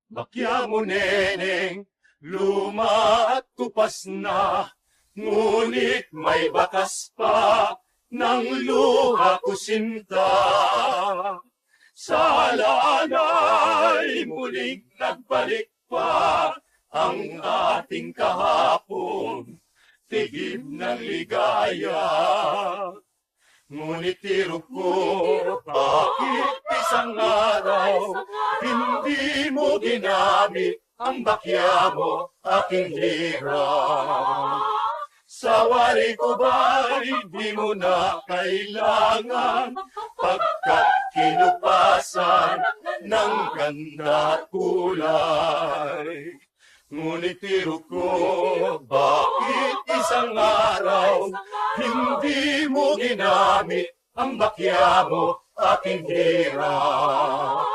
Bakya mo neneng, luma at kupas na, ngunit may bakas pa ng luha ko sinta. Sa alanay muling nagbalik pa ang ating kahapon, tigib ng ligaya. Ngunit tiro ko, bakit isang araw hindi mo ginamit ang bakya mo, aking hirap? Sa wari ko ba'y di mo na kailangan, pagkat kinupasan ng ganda at kulay. Ngunit tiro ko, bakit isang araw hindi mo ginamit ang bakya mo, aking hirap?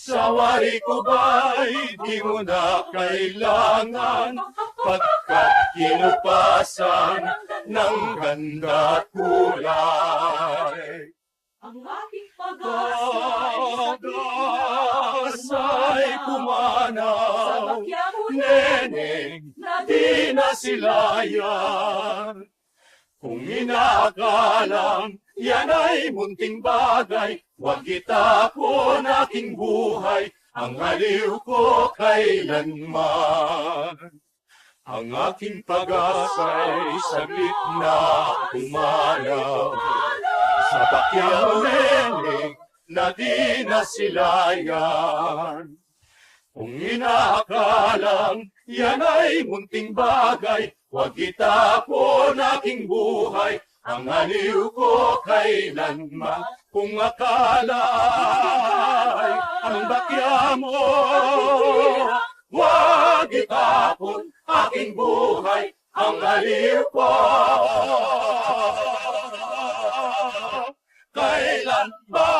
Sa wari ko ba'y di mo na kailangan, pagkat kinupasan ng ganda at kulay. Ang aking pag-asa ay pumanaw, sa bakya mo, neneng, di na sila yan. Kung inaakalang yan ay munting bagay, huwag itapon aking buhay, ang aliw ko kailanman. Ang aking pag-asa'y saglit na pumanaw, sa bakya mo neneng, na di na sila yan. Kung inaakalang yan ay munting bagay, huwag itapon aking buhay, ang aliw ko kailanman. Kung akala ay ang bakya mo, huwag itapon aking buhay, ang aliw ko kailanman.